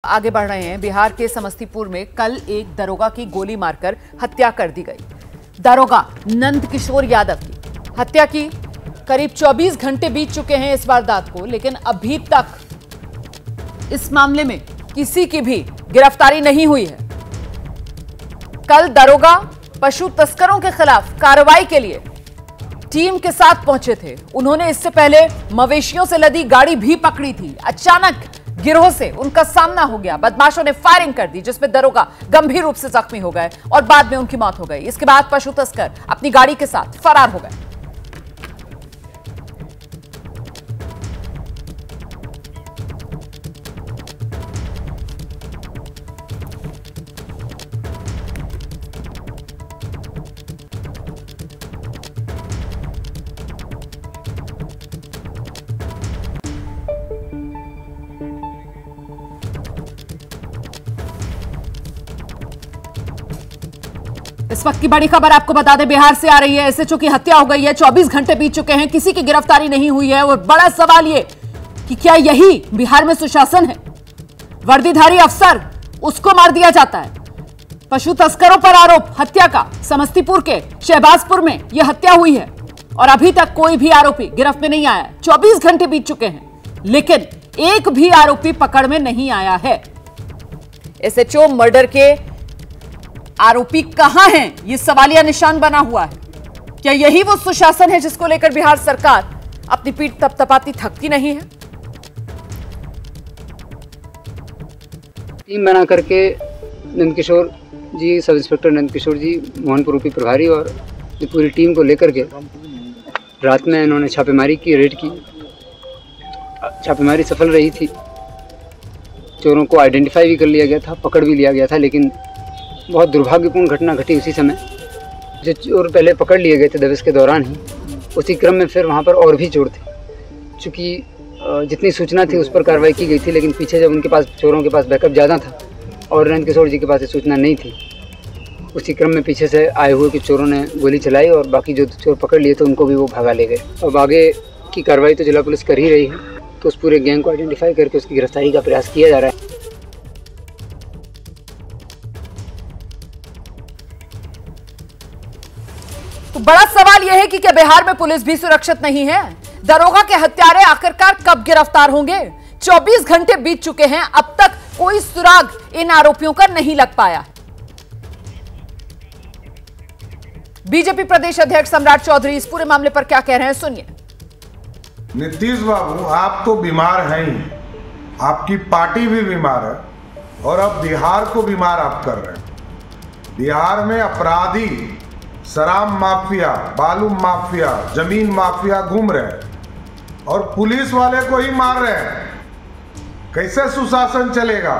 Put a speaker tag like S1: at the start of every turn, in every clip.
S1: आगे बढ़ रहे हैं। बिहार के समस्तीपुर में कल एक दरोगा की गोली मारकर हत्या कर दी गई। दरोगा नंद किशोर यादव की हत्या की करीब 24 घंटे बीत चुके हैं इस वारदात को, लेकिन अभी तक इस मामले में किसी की भी गिरफ्तारी नहीं हुई है। कल दरोगा पशु तस्करों के खिलाफ कार्रवाई के लिए टीम के साथ पहुंचे थे। उन्होंने इससे पहले मवेशियों से लदी गाड़ी भी पकड़ी थी। अचानक गिरोह से उनका सामना हो गया। बदमाशों ने फायरिंग कर दी, जिसमें दरोगा गंभीर रूप से जख्मी हो गए और बाद में उनकी मौत हो गई। इसके बाद पशु तस्कर अपनी गाड़ी के साथ फरार हो गए। इस वक्त की बड़ी खबर आपको बता दें, बिहार से आ रही है। एसएचओ की हत्या हो गई है, 24 घंटे बीत चुके हैं, किसी की गिरफ्तारी नहीं हुई है। और बड़ा सवाल ये कि क्या यही बिहार में सुशासन है? वर्दीधारी अफसर, उसको मार दिया जाता है। पशु तस्करों पर आरोप हत्या का। समस्तीपुर के शहबाजपुर में यह हत्या हुई है और अभी तक कोई भी आरोपी गिरफ्त में नहीं आया। 24 घंटे बीत चुके हैं, लेकिन एक भी आरोपी पकड़ में नहीं आया है। एसएचओ मर्डर के आरोपी कहां हैं, ये सवालिया निशान बना हुआ है। क्या यही वो सुशासन है जिसको लेकर बिहार सरकार अपनी पीठ थपथपाती थकती नहीं है?
S2: टीम बना करके नंदकिशोर जी, सब इंस्पेक्टर नंदकिशोर जी, मोहनपुर यूपी प्रभारी और ये पूरी टीम को लेकर के रात में इन्होंने छापेमारी की, रेड की। छापेमारी सफल रही थी। चोरों को आइडेंटिफाई भी कर लिया गया था, पकड़ भी लिया गया था। लेकिन बहुत दुर्भाग्यपूर्ण घटना घटी उसी समय। जो चोर पहले पकड़ लिए गए थे दबिश के दौरान ही, उसी क्रम में फिर वहाँ पर और भी चोर थे। चूँकि जितनी सूचना थी उस पर कार्रवाई की गई थी, लेकिन पीछे जब उनके पास, चोरों के पास बैकअप ज़्यादा था और नंदकिशोर जी के पास सूचना नहीं थी, उसी क्रम में पीछे से आए हुए कुछ चोरों ने गोली चलाई और बाकी जो चोर पकड़ लिए थे उनको भी वो भगा ले गए। अब आगे की कार्रवाई तो जिला पुलिस कर ही रही है, तो उस पूरे गैंग को आइडेंटिफाई करके उसकी गिरफ्तारी का प्रयास किया जा रहा है।
S1: तो बड़ा सवाल यह है कि क्या बिहार में पुलिस भी सुरक्षित नहीं है? दरोगा के हत्यारे आखिरकार कब गिरफ्तार होंगे? 24 घंटे बीत चुके हैं, अब तक कोई सुराग इन आरोपियों का नहीं लग पाया। बीजेपी प्रदेश अध्यक्ष सम्राट चौधरी इस पूरे मामले पर क्या कह रहे हैं, सुनिए।
S3: नीतीश बाबू, आप तो बीमार हैं ही, आपकी पार्टी भी बीमार है और अब बिहार को बीमार आप कर रहे हैं। बिहार में अपराधी, शराब माफिया, बालू माफिया, जमीन माफिया घूम रहे हैं और पुलिस वाले को ही मार रहे हैं। कैसे सुशासन चलेगा?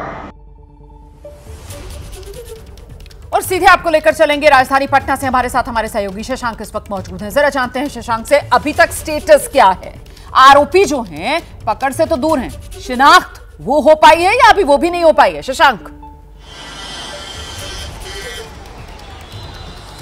S1: और सीधे आपको लेकर चलेंगे राजधानी पटना से। हमारे साथ हमारे सहयोगी शशांक इस वक्त मौजूद हैं। जरा जानते हैं शशांक से, अभी तक स्टेटस क्या है? आरोपी जो हैं पकड़ से तो दूर हैं, शिनाख्त वो हो पाई है या अभी वो भी नहीं हो पाई है? शशांक,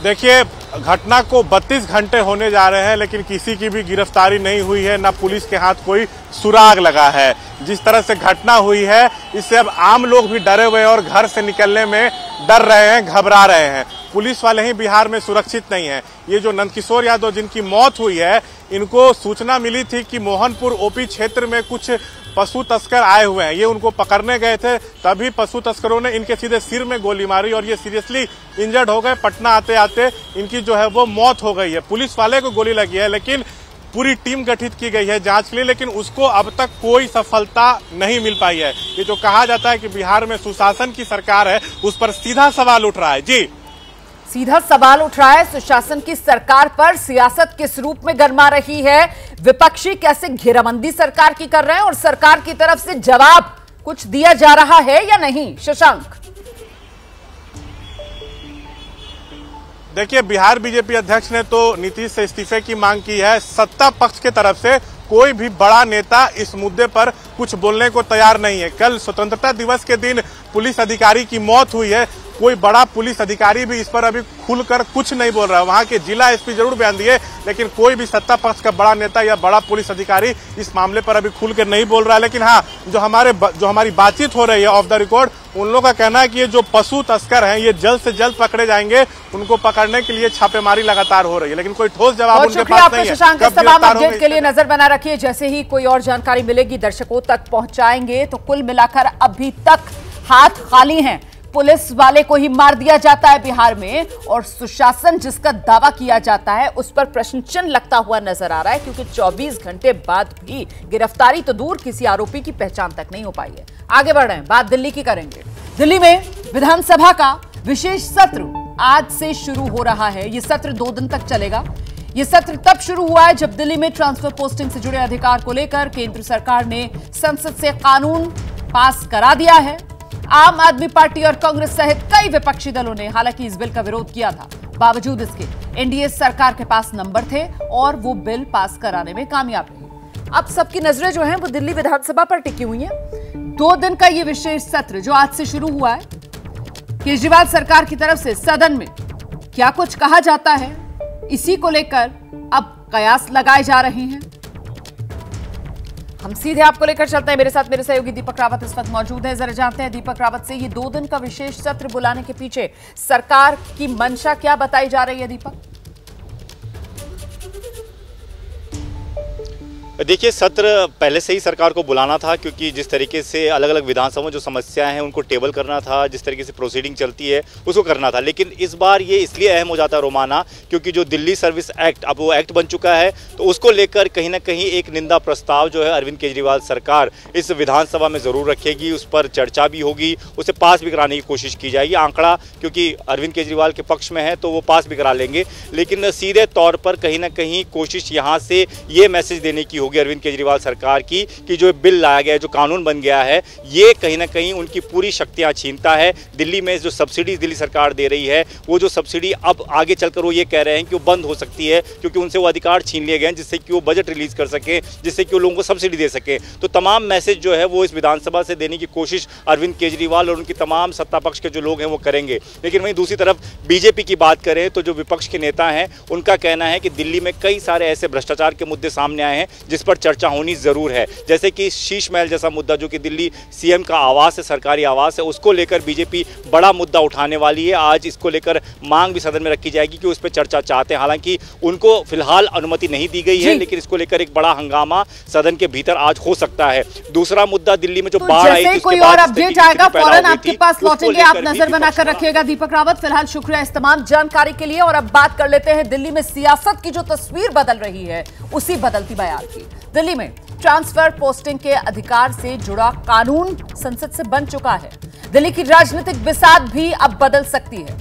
S4: देखिए, घटना को 32 घंटे होने जा रहे हैं, लेकिन किसी की भी गिरफ्तारी नहीं हुई है, ना पुलिस के हाथ कोई सुराग लगा है। जिस तरह से घटना हुई है, इससे अब आम लोग भी डरे हुए हैं और घर से निकलने में डर रहे हैं, घबरा रहे हैं। पुलिस वाले ही बिहार में सुरक्षित नहीं है। ये जो नंदकिशोर यादव जिनकी मौत हुई है, इनको सूचना मिली थी कि मोहनपुर ओपी क्षेत्र में कुछ पशु तस्कर आए हुए हैं। ये उनको पकड़ने गए थे, तभी पशु तस्करों ने इनके सीधे सिर में गोली मारी और ये सीरियसली इंजर्ड हो गए। पटना आते आते इनकी जो है वो मौत हो गई है। पुलिस वाले को गोली लगी है, लेकिन पूरी टीम गठित की गई है जांच के लिए, लेकिन उसको अब तक कोई सफलता नहीं मिल पाई है। ये जो कहा जाता है कि बिहार में सुशासन की सरकार है, उस पर सीधा सवाल उठ रहा है। जी,
S1: सीधा सवाल उठ रहा है सुशासन की सरकार पर। सियासत किस रूप में गरमा रही है? विपक्षी कैसे घेराबंदी सरकार की कर रहे हैं और सरकार की तरफ से जवाब कुछ दिया जा रहा है या नहीं? शशांक,
S4: देखिए, बिहार बीजेपी अध्यक्ष ने तो नीतीश से इस्तीफे की मांग की है। सत्ता पक्ष की तरफ से कोई भी बड़ा नेता इस मुद्दे पर कुछ बोलने को तैयार नहीं है। कल स्वतंत्रता दिवस के दिन पुलिस अधिकारी की मौत हुई है, कोई बड़ा पुलिस अधिकारी भी इस पर अभी खुलकर कुछ नहीं बोल रहा है। वहां के जिला एसपी जरूर बयान दिए, लेकिन कोई भी सत्ता पक्ष का बड़ा नेता या बड़ा पुलिस अधिकारी इस मामले पर अभी खुलकर नहीं बोल रहा है। लेकिन हाँ, जो हमारी बातचीत हो रही है ऑफ द रिकॉर्ड, उन लोगों का कहना है कि ये जो पशु तस्कर हैं ये जल्द से जल्द पकड़े जाएंगे। उनको पकड़ने के लिए छापेमारी लगातार हो रही है, लेकिन कोई ठोस जवाब उनके पास नहीं है।
S1: शशांक, इस तमाम अपडेट के लिए नजर बना रखिए। जैसे ही कोई और जानकारी मिलेगी दर्शकों तक पहुंचाएंगे। तो कुल मिलाकर अभी तक हाथ खाली हैं। पुलिस वाले को ही मार दिया जाता है बिहार में, और सुशासन जिसका दावा किया जाता है उस पर प्रश्न चिन्ह लगता हुआ नजर आ रहा है, क्योंकि 24 घंटे बाद भी गिरफ्तारी तो दूर, किसी आरोपी की पहचान तक नहीं हो पाई है। आगे बढ़ रहे हैं, बात दिल्ली की करेंगे। दिल्ली में विधानसभा का विशेष सत्र आज से शुरू हो रहा है। यह सत्र 2 दिन तक चलेगा। यह सत्र तब शुरू हुआ है जब दिल्ली में ट्रांसफर पोस्टिंग से जुड़े अधिकार को लेकर केंद्र सरकार ने संसद से कानून पास करा दिया है। आम आदमी पार्टी और कांग्रेस सहित कई विपक्षी दलों ने हालांकि इस बिल का विरोध किया था। बावजूद इसके एनडीए सरकार के पास नंबर थे और वो बिल पास कराने में कामयाब रही। अब सबकी नजरें जो हैं वो दिल्ली विधानसभा पर टिकी हुई हैं। 2 दिन का ये विशेष सत्र जो आज से शुरू हुआ है, केजरीवाल सरकार की तरफ से सदन में क्या कुछ कहा जाता है, इसी को लेकर अब कयास लगाए जा रहे हैं। हम सीधे आपको लेकर चलते हैं। मेरे साथ मेरे सहयोगी दीपक रावत इस वक्त मौजूद है। जरा जानते हैं दीपक रावत से, ये 2 दिन का विशेष सत्र बुलाने के पीछे सरकार की मंशा क्या बताई जा रही है दीपक?
S5: देखिए, सत्र पहले से ही सरकार को बुलाना था, क्योंकि जिस तरीके से अलग अलग विधानसभा में जो समस्याएं हैं उनको टेबल करना था, जिस तरीके से प्रोसीडिंग चलती है उसको करना था। लेकिन इस बार ये इसलिए अहम हो जाता है रोमाना, क्योंकि जो दिल्ली सर्विस एक्ट अब वो एक्ट बन चुका है, तो उसको लेकर कहीं ना कहीं एक निंदा प्रस्ताव जो है अरविंद केजरीवाल सरकार इस विधानसभा में ज़रूर रखेगी। उस पर चर्चा भी होगी, उसे पास भी कराने की कोशिश की जाएगी। आंकड़ा क्योंकि अरविंद केजरीवाल के पक्ष में है तो वो पास भी करा लेंगे, लेकिन सीधे तौर पर कहीं ना कहीं कोशिश यहाँ से ये मैसेज देने की होगी अरविंद केजरीवाल सरकार की कि जो बिल लाया गया है, जो कानून बन गया है, ये कहीं ना कहीं उनकी पूरी शक्तियां छीनता है। दिल्ली में जो सब्सिडी दिल्ली सरकार दे रही है, वो जो सब्सिडी अब आगे चलकर वो ये कह रहे हैं कि वो बंद हो सकती है, क्योंकि उनसे वो अधिकार छीन लिए गए हैं जिससे कि वो बजट रिलीज कर सके, जिससे कि वो लोगों को सब्सिडी दे सके। तो तमाम मैसेज जो है वो इस विधानसभा से देने की कोशिश अरविंद केजरीवाल और उनकी तमाम सत्ता पक्ष के जो लोग हैं वो करेंगे। लेकिन वहीं दूसरी तरफ बीजेपी की बात करें तो जो विपक्ष के नेता हैं उनका कहना है कि दिल्ली में कई सारे ऐसे भ्रष्टाचार के मुद्दे सामने आए हैं जिस पर चर्चा होनी जरूर है, जैसे कि शीश महल जैसा मुद्दा जो कि दिल्ली सीएम का आवास है, सरकारी आवास है, उसको लेकर बीजेपी बड़ा मुद्दा उठाने वाली है। आज इसको लेकर मांग भी सदन में रखी जाएगी कि उस पर चर्चा चाहते हैं। हालांकि उनको फिलहाल अनुमति नहीं दी गई है, लेकिन इसको लेकर एक बड़ा हंगामा सदन के भीतर आज हो सकता है। दूसरा मुद्दा दिल्ली में जो बाढ़ आई थी,
S1: कोई और अपडेट आएगा फौरन आपके पास लौटेंगे। आप नजर बनाकर रखिएगा दीपक रावत। फिलहाल शुक्रिया इस तमाम जानकारी के लिए। और अब बात कर लेते हैं दिल्ली में सियासत की जो तस्वीर बदल रही है उसी बदलती बयार की। दिल्ली में ट्रांसफर पोस्टिंग के अधिकार से जुड़ा कानून संसद से बन चुका है। दिल्ली की राजनीतिक बिसात भी अब बदल सकती है।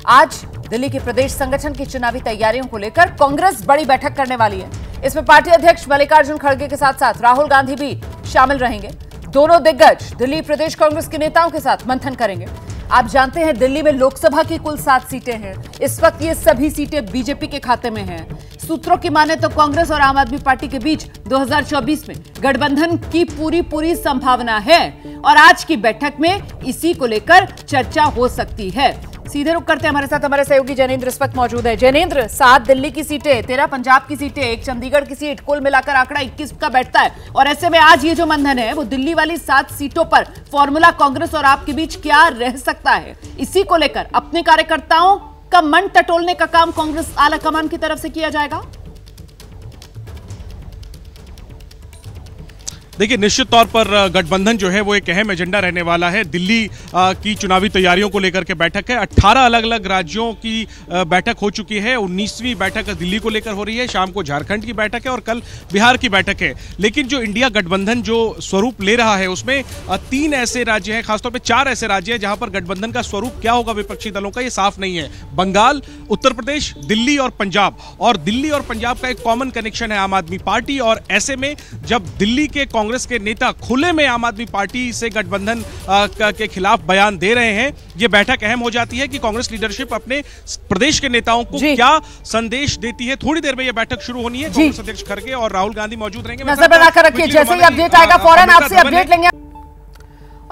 S1: आज दिल्ली के प्रदेश संगठन की चुनावी तैयारियों को लेकर कांग्रेस बड़ी बैठक करने वाली है। इसमें पार्टी अध्यक्ष मल्लिकार्जुन खड़गे के साथ साथ राहुल गांधी भी शामिल रहेंगे। दोनों दिग्गज दिल्ली प्रदेश कांग्रेस के नेताओं के साथ मंथन करेंगे। आप जानते हैं दिल्ली में लोकसभा की कुल 7 सीटें हैं। इस वक्त ये सभी सीटें बीजेपी के खाते में हैं। सूत्रों की माने तो कांग्रेस और आम आदमी पार्टी के बीच 2024 में गठबंधन की पूरी संभावना है और आज की बैठक में इसी को लेकर चर्चा हो सकती है। सीधे रुक करते हैं, हमारे साथ हमारे सहयोगी जैनेंद्र इस वक्त मौजूद है। जैनेंद्र, 7 दिल्ली की सीटें, 13 पंजाब की सीटें, 1 चंडीगढ़ की सीट, कुल मिलाकर आंकड़ा 21 का बैठता है। और ऐसे में आज ये जो मंथन है वो दिल्ली वाली 7 सीटों पर फॉर्मूला कांग्रेस और आपके बीच क्या रह सकता है, इसी को लेकर अपने कार्यकर्ताओं का मन टटोलने का काम कांग्रेस आलाकमान की तरफ से किया जाएगा।
S6: देखिए, निश्चित तौर पर गठबंधन जो है वो एक अहम एजेंडा रहने वाला है। दिल्ली की चुनावी तैयारियों को लेकर के बैठक है। 18 अलग अलग राज्यों की बैठक हो चुकी है। 19वीं बैठक दिल्ली को लेकर हो रही है। शाम को झारखंड की बैठक है और कल बिहार की बैठक है। लेकिन जो इंडिया गठबंधन जो स्वरूप ले रहा है उसमें 3 ऐसे राज्य हैं, खासतौर पर 4 ऐसे राज्य हैं जहां पर गठबंधन का स्वरूप क्या होगा विपक्षी दलों का ये साफ नहीं है। बंगाल, उत्तर प्रदेश, दिल्ली और पंजाब। और दिल्ली और पंजाब का एक कॉमन कनेक्शन है आम आदमी पार्टी। और ऐसे में जब दिल्ली के कांग्रेस के नेता खुले में आम आदमी पार्टी से गठबंधन के खिलाफ बयान दे रहे हैं, यह बैठक अहम हो जाती है कि कांग्रेस लीडरशिप अपने प्रदेश के नेताओं को क्या संदेश देती है। थोड़ी देर में यह बैठक शुरू होनी है। कांग्रेस अध्यक्ष खड़गे और राहुल गांधी मौजूद रहेंगे।
S1: नजर बनाकर रखिए, जैसे ही अपडेट आएगा फौरन आपसे अपडेट लेंगे।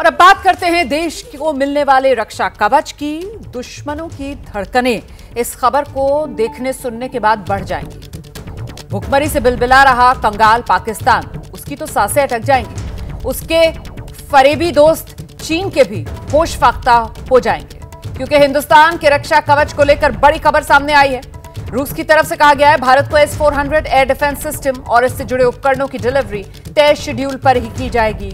S1: और अब बात करते हैं देश को मिलने वाले रक्षा कवच की। दुश्मनों की धड़कनें इस खबर को देखने सुनने के बाद बढ़ जाएंगी। भुखमरी से बिलबिला रहा कंगाल पाकिस्तान, उसकी तो सांसें अटक जाएंगी। उसके फरेबी दोस्त चीन के भी होश फाख्ता हो जाएंगे, क्योंकि हिंदुस्तान के रक्षा कवच को लेकर बड़ी खबर सामने आई है। रूस की तरफ से कहा गया है भारत को S-400 एयर डिफेंस सिस्टम और इससे जुड़े उपकरणों की डिलीवरी तय शेड्यूल पर ही की जाएगी।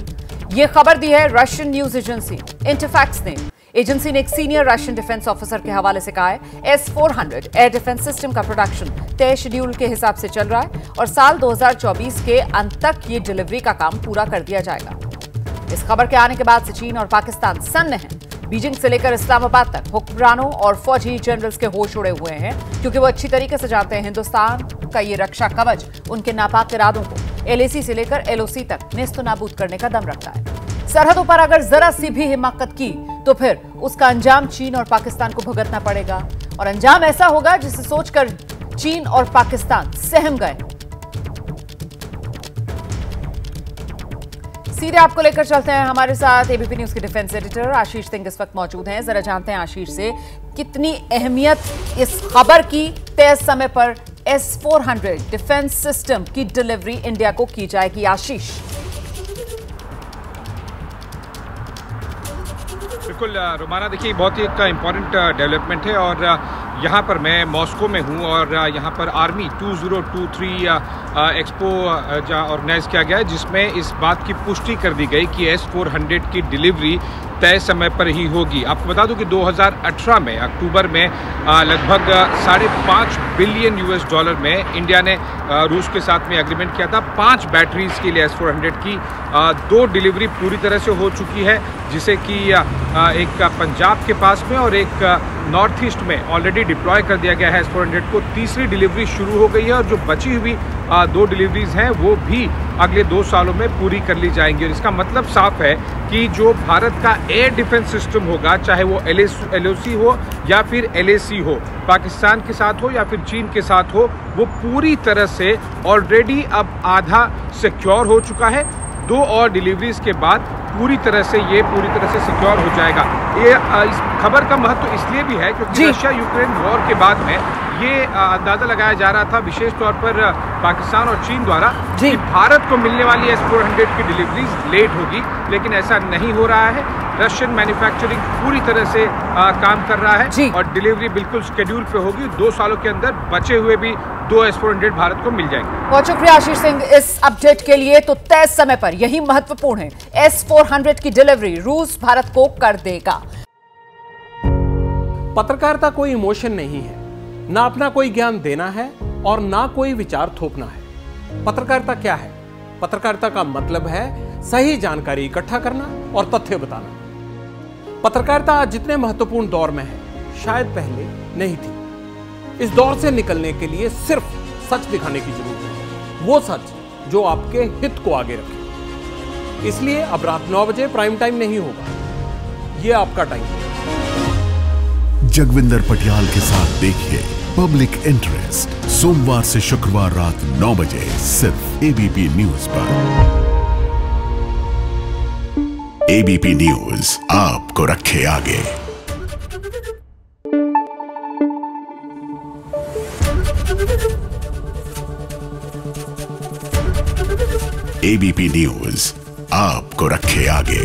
S1: यह खबर दी है रशियन न्यूज एजेंसी इंटरफैक्स ने। एजेंसी ने एक सीनियर रशियन डिफेंस ऑफिसर के हवाले से कहा है S-400 एयर डिफेंस सिस्टम का प्रोडक्शन तय शेड्यूल के हिसाब से चल रहा है और साल 2024 के अंत तक ये डिलीवरी का काम पूरा कर दिया जाएगा। इस खबर के आने के बाद से चीन और पाकिस्तान सन्न हैं। बीजिंग से लेकर इस्लामाबाद तक हुक्मरानों और फौजी जनरल्स के होश उड़े हुए हैं, क्योंकि वो अच्छी तरीके से जानते हैं हिंदुस्तान का ये रक्षा कवच उनके नापाक इरादों को LAC से लेकर LOC तक नेस्तो नाबूद करने का दम रखता है। सरहदों पर अगर जरा सी भी हिमाकत की तो फिर उसका अंजाम चीन और पाकिस्तान को भुगतना पड़ेगा, और अंजाम ऐसा होगा जिसे सोचकर चीन और पाकिस्तान सहम गए। सीधे आपको लेकर चलते हैं, हमारे साथ ABP न्यूज के डिफेंस एडिटर आशीष सिंह इस वक्त मौजूद हैं। जरा जानते हैं आशीष से कितनी अहमियत इस खबर की तय समय पर S-400 डिफेंस सिस्टम की डिलीवरी इंडिया को की जाएगी। आशीष।
S7: बिल्कुल रोमाना, देखिए बहुत ही एक इम्पॉर्टेंट डेवलपमेंट है और यहाँ पर मैं मॉस्को में हूँ और यहाँ पर आर्मी 2023 एक्सपो ऑर्गेनाइज किया गया है, जिसमें इस बात की पुष्टि कर दी गई कि S-400 की डिलीवरी तय समय पर ही होगी। आपको बता दूं कि 2018 में अक्टूबर में लगभग $5.5 बिलियन US में इंडिया ने रूस के साथ में एग्रीमेंट किया था 5 बैटरीज के लिए S-400 की 2 डिलीवरी पूरी तरह से हो चुकी है, जिसे कि एक पंजाब के पास में और एक नॉर्थ ईस्ट में ऑलरेडी डिप्लॉय कर दिया गया है। S-400 को तीसरी डिलीवरी शुरू हो गई है और जो बची हुई 2 डिलीवरीज हैं वो भी अगले 2 सालों में पूरी कर ली जाएंगी। और इसका मतलब साफ है कि जो भारत का एयर डिफेंस सिस्टम होगा, चाहे वो LOC हो या फिर LAC हो, पाकिस्तान के साथ हो या फिर चीन के साथ हो, वो पूरी तरह से ऑलरेडी अब आधा सिक्योर हो चुका है। 2 और डिलीवरीज के बाद पूरी तरह से सिक्योर हो जाएगा। ये इस खबर का महत्व इसलिए भी है क्योंकि रशिया यूक्रेन वॉर के बाद में ये अंदाजा लगाया जा रहा था, विशेष तौर पर पाकिस्तान और चीन द्वारा, कि भारत को मिलने वाली S-400 की डिलीवरीज लेट होगी, लेकिन ऐसा नहीं हो रहा है। रशियन मैन्युफैक्चरिंग पूरी तरह से काम कर रहा है और डिलीवरी बिल्कुल शेड्यूल पे होगी। 2 सालों के अंदर बचे हुए भी 2 S-400 भारत को मिल जाएंगे।
S1: बहुत शुक्रिया आशीष सिंह इस अपडेट के लिए। तो तय समय पर यही महत्वपूर्ण है, S-400 की डिलीवरी रूस भारत को कर देगा।
S8: पत्रकारिता कोई इमोशन नहीं है, ना अपना कोई ज्ञान देना है और ना कोई विचार थोपना है। पत्रकारिता क्या है? पत्रकारिता का मतलब है सही जानकारी इकट्ठा करना और तथ्य बताना। पत्रकारिता आज जितने महत्वपूर्ण दौर में है, शायद पहले नहीं थी। इस दौर से निकलने के लिए सिर्फ सच दिखाने की जरूरत है, वो सच जो आपके हित को आगे रखे। इसलिए अब रात 9 बजे प्राइम टाइम नहीं होगा, ये आपका टाइम है।
S9: जगविंदर पटियाल के साथ देखिए पब्लिक इंटरेस्ट, सोमवार से शुक्रवार रात 9 बजे सिर्फ ABP न्यूज पर। ABP न्यूज आपको रखे आगे। ABP न्यूज आपको रखे आगे।